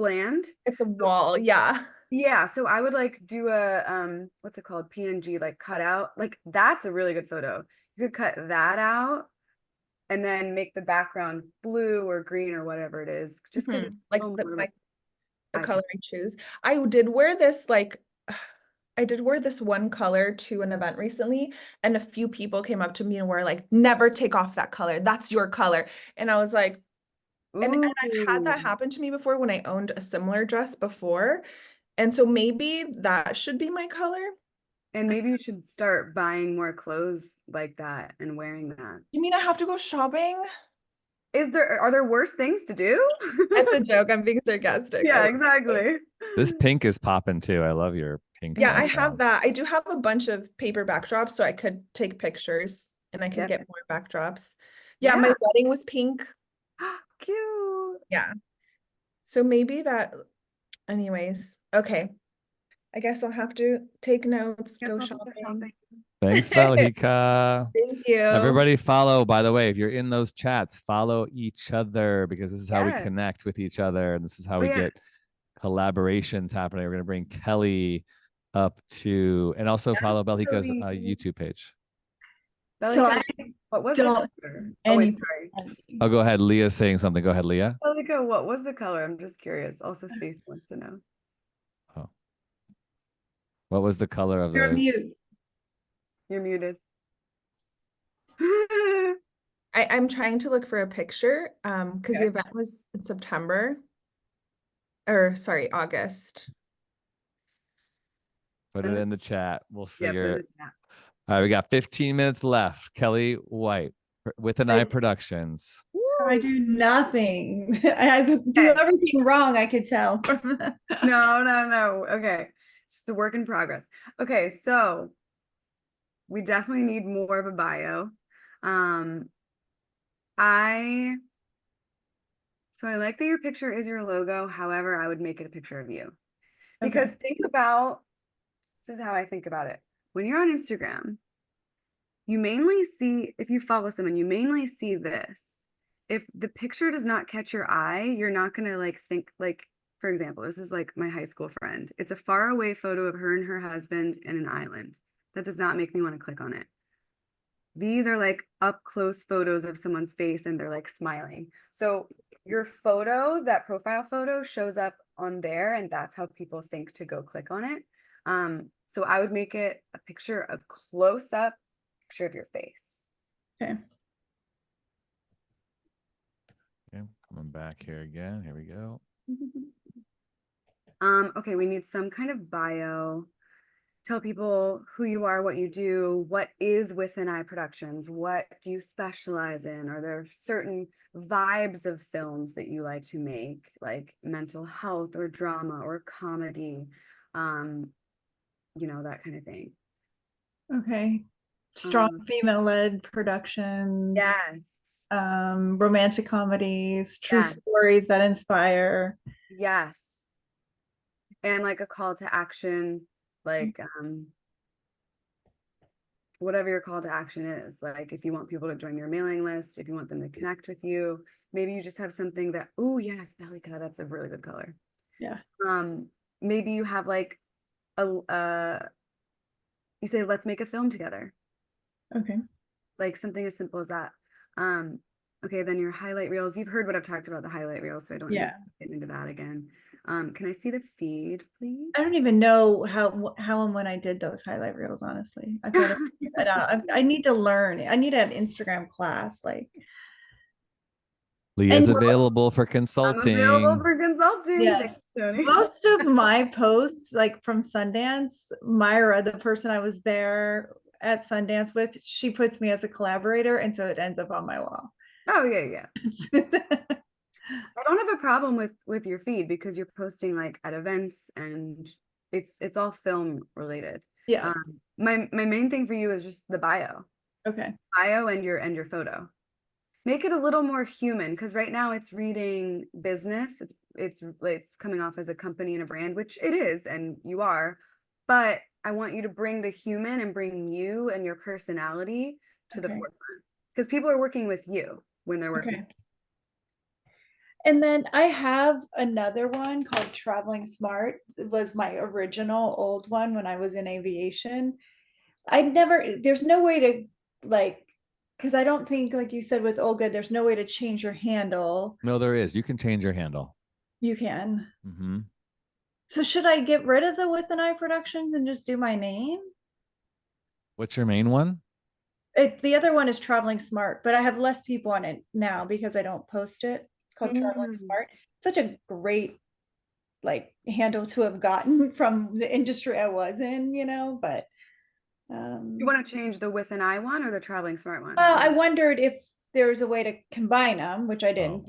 bland. At the wall, yeah. Yeah, so I would like do a what's it called? PNG, like cut out. Like that's a really good photo. You could cut that out and then make the background blue or green or whatever it is. Just because like the color I choose. I did wear this one color to an event recently, and a few people came up to me and were like, never take off that color. That's your color. And I was like, and I've had that happen to me before when I owned a similar dress before. And so maybe that should be my color. And maybe you should start buying more clothes like that and wearing that. You mean I have to go shopping? Are there worse things to do? That's a joke. I'm being sarcastic. Yeah, exactly. This pink is popping too. I love your pink. Yeah, I have that. I do have a bunch of paper backdrops, so I could take pictures and I can get more backdrops. Yeah, my wedding was pink. Cute. Yeah. So maybe that, anyways. Okay. I guess I'll have to take notes, go shopping. Thanks, Valhika. Thank you. Everybody follow, by the way, if you're in those chats, follow each other, because this is how we connect with each other. And this is how we get collaborations happening. We're going to bring Kelly up to, and also follow Valhika's YouTube page. So what was don't Oh, go ahead. Leah's saying something. Go ahead, Leah. Valhika, what was the color? I'm just curious. Also, Stacey wants to know. Oh. What was the color of You're mute. You're muted. I'm trying to look for a picture because the event was in September. Or sorry, August. Put it in the chat. We'll figure it. All right, we got 15 minutes left. Kelly White with an Eye Productions. I do nothing. I do everything wrong, I could tell. No. Okay. It's just a work in progress. Okay, so we definitely need more of a bio. So I like that your picture is your logo. However, I would make it a picture of you. Because think about, this is how I think about it. When you're on Instagram, you mainly see, if you follow someone, you mainly see this. If the picture does not catch your eye, you're not going to like think, like, for example, this is like my high school friend. It's a far away photo of her and her husband in an island. That does not make me want to click on it. These are like up close photos of someone's face and they're like smiling. So your photo, that profile photo, shows up on there, and that's how people think to go click on it. So I would make it a picture, a close-up picture of your face. Okay. Okay, coming back here again. Here we go. Okay, we need some kind of bio. Tell people who you are, what you do, what is Within Eye Productions, what do you specialize in? Are there certain vibes of films that you like to make, like mental health or drama or comedy, you know, that kind of thing. Okay. Strong female-led productions. Yes. Romantic comedies, true stories that inspire. Yes. And like a call to action, like whatever your call to action is. Like if you want people to join your mailing list, if you want them to connect with you, maybe you just have something that, oh yes, Valhika, that's a really good color. Yeah. Maybe you have like you say, let's make a film together. Okay. Like something as simple as that. Okay, then your highlight reels. You've heard what I've talked about the highlight reels, so I don't need to get into that again. Can I see the feed, please? I don't even know how and when I did those highlight reels, honestly. I've got to figure that out. I need to learn. I need an Instagram class. Like Leah's available for consulting. I'm available for consulting. Yes. Most of my posts, like from Sundance, Myra, the person I was there at Sundance with, she puts me as a collaborator, and so it ends up on my wall. Oh yeah. I don't have a problem with your feed because you're posting like at events and it's all film related. Yes. My main thing for you is just the bio. Okay. Bio and your photo. Make it a little more human, because right now it's reading business. It's coming off as a company and a brand, which it is, and you are. But I want you to bring the human and bring you and your personality to the forefront, because people are working with you when they're working. Okay. And then I have another one called Traveling Smart. It was my original old one when I was in aviation. There's no way to like, because I don't think, like you said with Olga, there's no way to change your handle. No, there is. You can change your handle. You can. Mm-hmm. So should I get rid of the With an Eye Productions and just do my name? What's your main one? The other one is Traveling Smart, but I have less people on it now because I don't post it. It's called Traveling Smart. Such a great like handle to have gotten from the industry I was in, but You want to change the With an Eye one or the Traveling Smart one? I wondered if there's a way to combine them, which I didn't.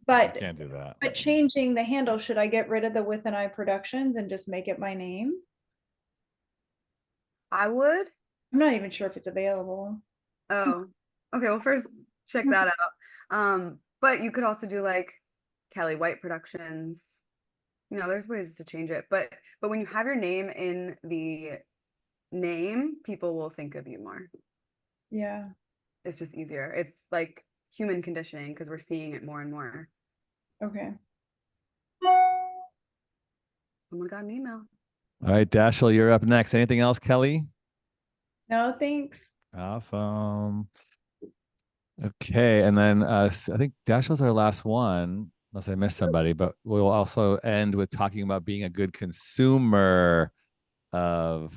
But can't do that. But changing the handle, should I get rid of the With an Eye Productions and just make it my name? I would. I'm not even sure if it's available. Oh, okay. Well, first check that out. But you could also do like Kelly White Productions. There's ways to change it. But when you have your name in the name, people will think of you more. Yeah. It's just easier. It's like human conditioning because we're seeing it more and more. Okay. Someone got an email. All right, Dashiell, you're up next. Anything else, Kelly? No, thanks. Awesome. Okay, and then I think Dashiell's our last one, unless I missed somebody, but we'll also end with talking about being a good consumer of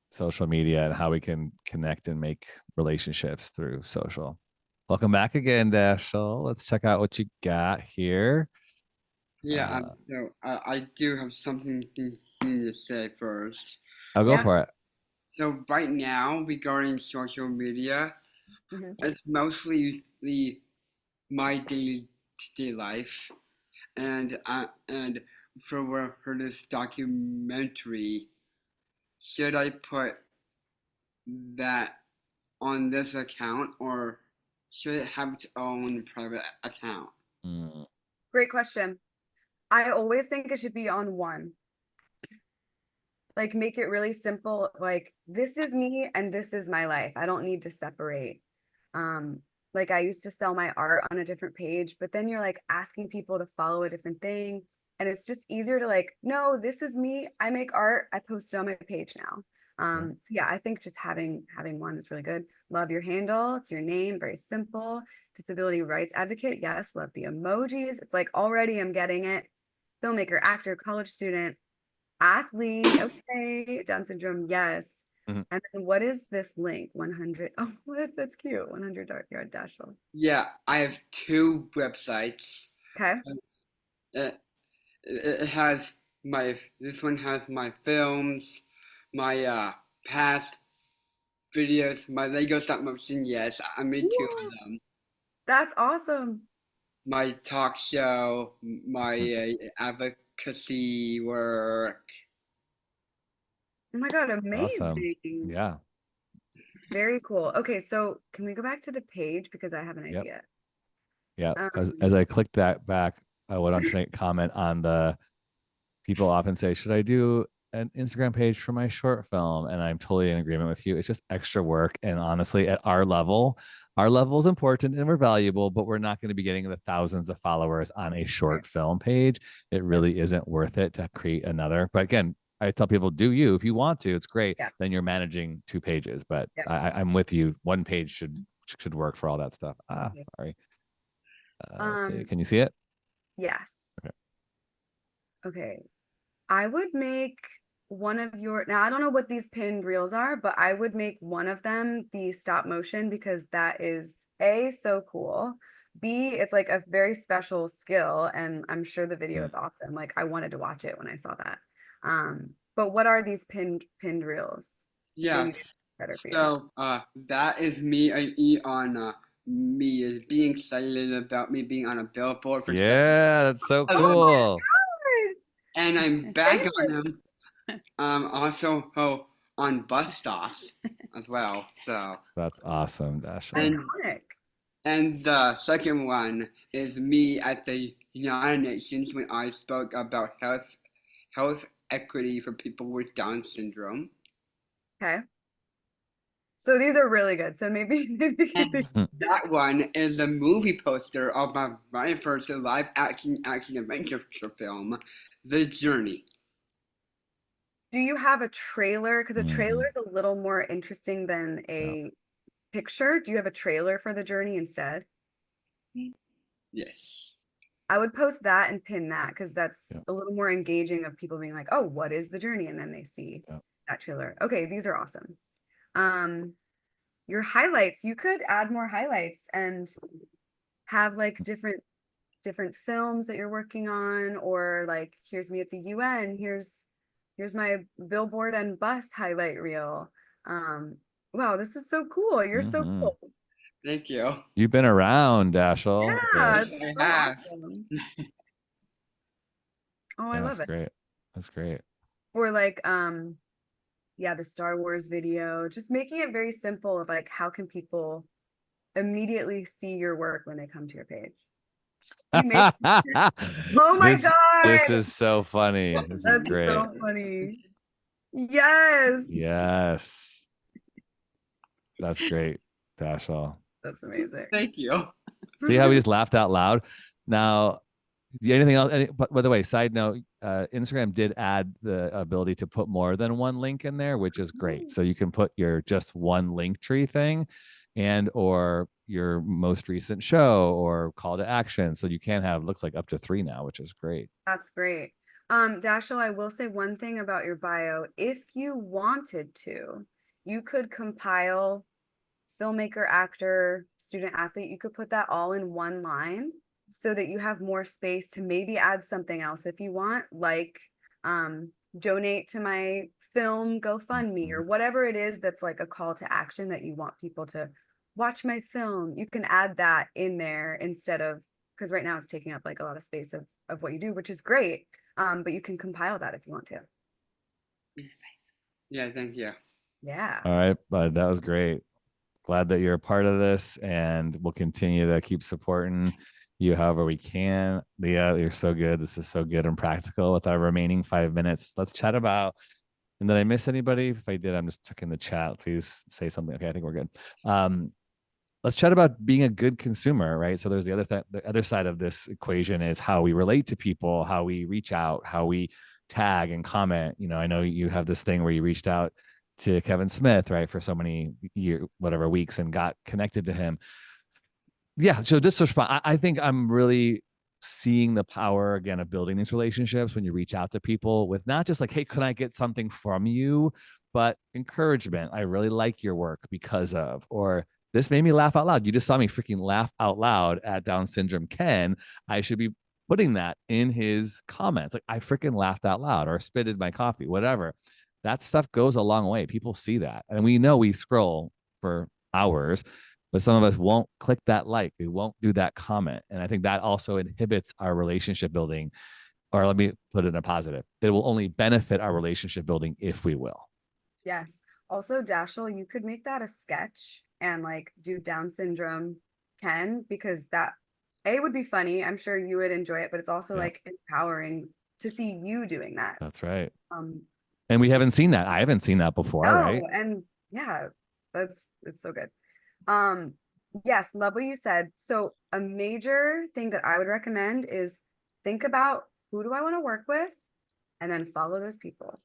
social media and how we can connect and make relationships through social. Welcome back again, Dashiell. Let's check out what you got here. Yeah, so I do have something to say first. I'll go for it. So right now, regarding social media, it's mostly my day-to-day life, and for this documentary, should I put that on this account or should it have its own private account? Great question. I always think it should be on one. Like make it really simple. Like this is me and this is my life. I don't need to separate. Like I used to sell my art on a different page, but then you're like asking people to follow a different thing. And it's just easier to like, no, this is me. I make art. I post it on my page now. So yeah, I think just having one is really good. Love your handle. It's your name. Very simple. Disability rights advocate. Yes. Love the emojis. It's like already I'm getting it. Filmmaker, actor, college student, athlete. Okay. Down syndrome. Yes. And then what is this link? 100. Oh, that's cute. 100 yard Dashiell. Yeah, I have 2 websites. Okay. It has this one has my films, my past videos, my Lego stop motion. Yes, I made 2 of them. That's awesome. My talk show, my advocacy work. Oh my God, amazing. Awesome. Yeah. Very cool. Okay, so can we go back to the page because I have an idea. Yeah. As I clicked that back, I went on to make a comment on the people often say, should I do an Instagram page for my short film? And I'm totally in agreement with you. It's just extra work. And honestly, at our level is important and we're valuable, but we're not going to be getting the thousands of followers on a short film page. It really isn't worth it to create another. But again, I tell people, do you, if you want to, it's great. Then you're managing 2 pages, but I'm with you. 1 page should work for all that stuff. Sorry. Let's see. Can you see it? Yes. Okay. I would make one of now I don't know what these pinned reels are, but I would make one of them the stop motion because that is A, so cool. B, it's like a very special skill and I'm sure the video is awesome. Like I wanted to watch it when I saw that. But what are these pinned reels? Yeah. So that is me on me is being excited about me being on a billboard for that's so cool. And I'm back on them. Also on bus stops as well. So that's awesome, Dashiell. And the second one is me at the United Nations when I spoke about health equity for people with Down syndrome. Okay. So these are really good. So maybe And that one is a movie poster of my first live action adventure film, The Journey. do you have a trailer? Because a trailer Mhm. is a little more interesting than a picture. Do you have a trailer for the journey instead? Yes. I would post that and pin that because that's Yeah. a little more engaging of people being like, oh, what is the journey? And then they see Yeah. that trailer. Okay, these are awesome. Your highlights, you could add more highlights and have like different films that you're working on, or like here's me at the UN, here's my billboard and bus highlight reel. Wow, this is so cool. You're so Mhm. cool. Thank you. You've been around, Dashel. Yeah, Like, it's I so have. awesome. Oh, I yeah, love that's it. great. That's great. Or like yeah, the Star Wars video, just making it very simple of like how can people immediately see your work when they come to your page. You make oh my This God, is so funny. This is that's great. so funny. Yes. Yes. That's great, Dashel. That's amazing. Thank you. See how we just laughed out loud? Now, anything else? But by the way, side note, Instagram did add the ability to put more than one link in there, which is great. So you can put your just one link tree thing and or your most recent show or call to action. So you can have, looks like up to 3 now, which is great. That's great. Dashel, I will say one thing about your bio. If you wanted to, you could compile filmmaker, actor, student athlete. You could put that all in one line so that you have more space to maybe add something else if you want, like donate to my film GoFundMe or whatever it is that's like a call to action that you want people to watch my film. You can add that in there instead of, because right now it's taking up like a lot of space of what you do, which is great. But you can compile that if you want to. Yeah, thank you. Yeah. All right, bud. That was great. Glad that you're a part of this, and we'll continue to keep supporting you however we can. Leah, you're so good. This is so good and practical. With our remaining 5 minutes, let's chat about. And did I miss anybody? If I did, I'm just checking the chat. Please say something. Okay, I think we're good. Let's chat about being a good consumer, right? So there's the other side of this equation is how we relate to people, how we reach out, how we tag and comment. You know, I know you have this thing where you reached out to Kevin Smith, right, for so many weeks and got connected to him. Yeah. So this response, I think I'm really seeing the power again of building these relationships when you reach out to people with not just like, hey, can I get something from you, but encouragement. I really like your work because of, or this made me laugh out loud. You just saw me freaking laugh out loud at Down syndrome Ken. I should be putting that in his comments. Like I freaking laughed out loud or spitted my coffee, whatever. That stuff goes a long way. People see that. And we know we scroll for hours, but some of us won't click that like, we won't do that comment. And I think that also inhibits our relationship building, or let me put it in a positive. It will only benefit our relationship building if we will. Yes. Also, Dashel, you could make that a sketch and like do Down syndrome Ken, because that would be funny. I'm sure you would enjoy it, but it's also like empowering to see you doing that. That's right. Um, And we haven't seen that. I haven't seen that before, right? And yeah, it's so good. Yes, love what you said. So a major thing that I would recommend is think about who do I want to work with, and then follow those people.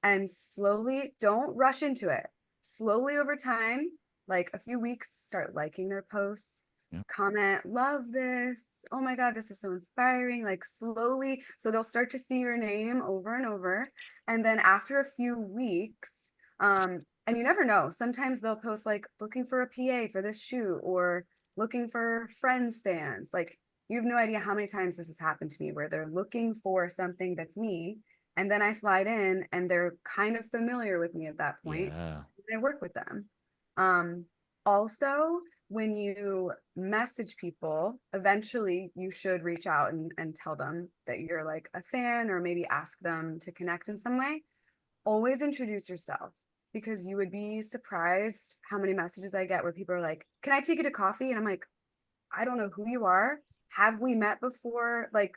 And slowly, don't rush into it. Slowly over time, like a few weeks, start liking their posts, comment, love this. Oh my God, this is so inspiring. Like slowly, so they'll start to see your name over and over. And then after a few weeks, and you never know, sometimes they'll post like looking for a PA for this shoot or looking for Friends fans. Like you have no idea how many times this has happened to me where they're looking for something that's me. And then I slide in and they're kind of familiar with me at that point. Yeah. And I work with them. Also, when you message people, eventually you should reach out and tell them that you're like a fan, or maybe ask them to connect in some way. Always introduce yourself, because you would be surprised how many messages I get where people are like, can I take you to coffee? And I'm like, I don't know who you are. Have we met before? Like,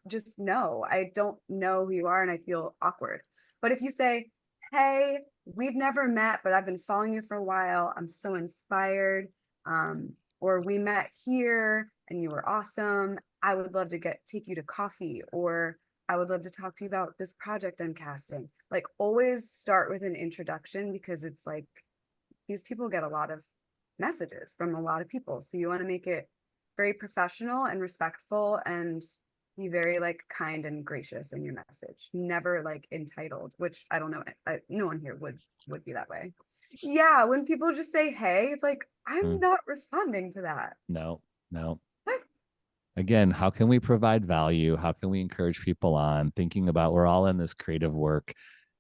just no, I don't know who you are and I feel awkward. But if you say, hey, we've never met, but I've been following you for a while. I'm so inspired. Or we met here and you were awesome. I would love to take you to coffee, or I would love to talk to you about this project I'm casting. Like, always start with an introduction, because it's like these people get a lot of messages from a lot of people. So you want to make it very professional and respectful, and be very like kind and gracious in your message. Never like entitled, which I don't know. No one here would be that way. Yeah, when people just say hey, it's like, I'm not responding to that. No. What? Again, how can we provide value? How can we encourage people on thinking about, we're all in this creative work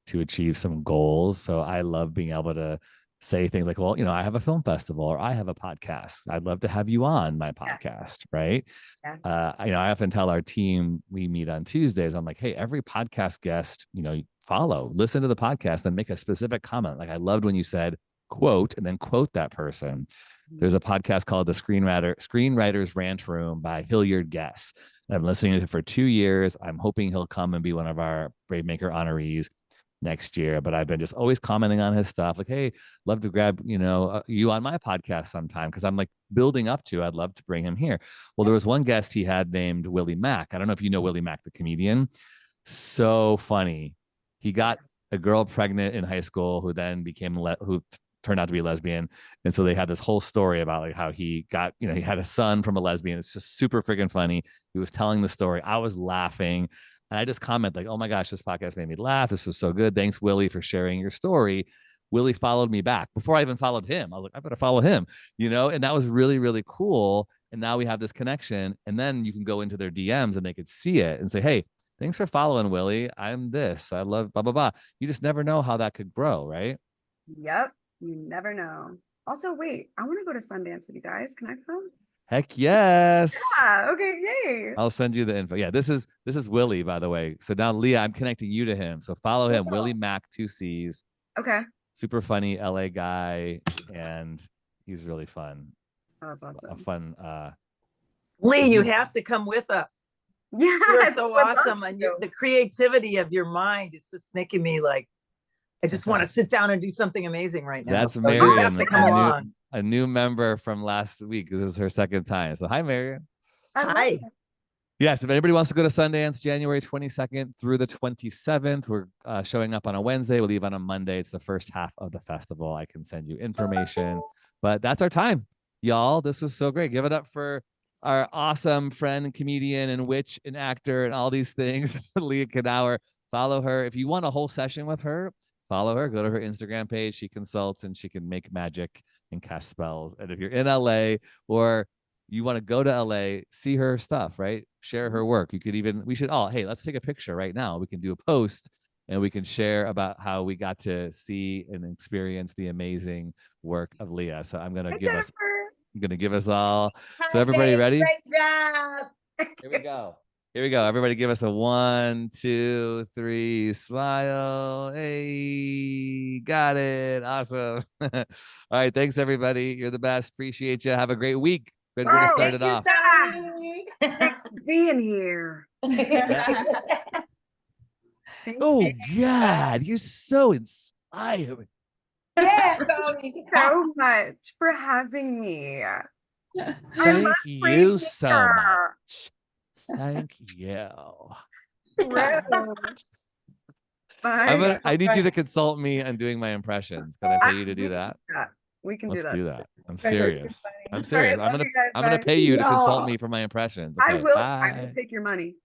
to achieve some goals. So I love being able to say things like, well, I have a film festival, or I have a podcast. I'd love to have you on my podcast. Right. Yes. I often tell our team, we meet on Tuesdays, I'm like, hey, every podcast guest, follow, listen to the podcast, then make a specific comment. Like, I loved when you said quote, and then quote that person. There's a podcast called the Screenwriters Rant Room by Hilliard Guess. I've been listening to it for 2 years. I'm hoping he'll come and be one of our BraveMaker honorees next year. But I've been just always commenting on his stuff. Like, hey, love to grab, you on my podcast sometime, because I'm like building up to, I'd love to bring him here. Well, there was one guest he had named Willie Mack. I don't know if you know Willie Mack, the comedian. So funny. He got a girl pregnant in high school who then who turned out to be a lesbian. And so they had this whole story about like how he got, he had a son from a lesbian. It's just super freaking funny. He was telling the story. I was laughing. And I just comment like, oh my gosh, this podcast made me laugh. This was so good. Thanks, Willie, for sharing your story. Willie followed me back before I even followed him. I was like, I better follow him, and that was really, really cool. And now we have this connection. And then you can go into their DMs and they could see it and say, hey, thanks for following, Willie. I'm this. I love blah, blah, blah. You just never know how that could grow, right? Yep. You never know. Also, wait, I want to go to Sundance with you guys. Can I come? Heck yes. Yeah. Okay. Yay. I'll send you the info. Yeah, this is Willie, by the way. So now, Leah, I'm connecting you to him. So follow him, Willie Mack, 2 C's. Okay. Super funny LA guy, and he's really fun. Oh, that's awesome. A fun. Lee, you have to come with us. Yeah, You're so awesome, and the creativity of your mind is just making me like, I just want to sit down and do something amazing right now. That's so Marion, you have to come along. A new member from last week. This is her second time. So hi, Marion. Hi. Yes, if anybody wants to go to Sundance, January 22nd through the 27th, we're showing up on a Wednesday. We'll leave on a Monday. It's the first half of the festival. I can send you information, but that's our time, y'all. This was so great. Give it up for our awesome friend, comedian, and witch, and actor, and all these things, Leah Knaur. Follow her. If you want a whole session with her, follow her. Go to her Instagram page. She consults, and she can make magic and cast spells. And if you're in LA, or you want to go to LA, see her stuff, right? Share her work. You could even, hey, let's take a picture right now. We can do a post and we can share about how we got to see and experience the amazing work of Leah. So I'm going to give us all. So everybody ready? Great job. Here we go. Everybody give us a 1, 2, 3 smile. Hey, got it. Awesome. All right. Thanks, everybody. You're the best. Appreciate you. Have a great week. Good way to start it off. Thanks for being here. Oh, God. You're so inspiring. Yeah, Tony. So much for having me. Thank you so much. Thank you. I need you to consult me on doing my impressions. Can I pay you to do that? We can Let's do that. I'm serious. I'm serious. I'm gonna pay you to consult me for my impressions. Okay, I will take your money.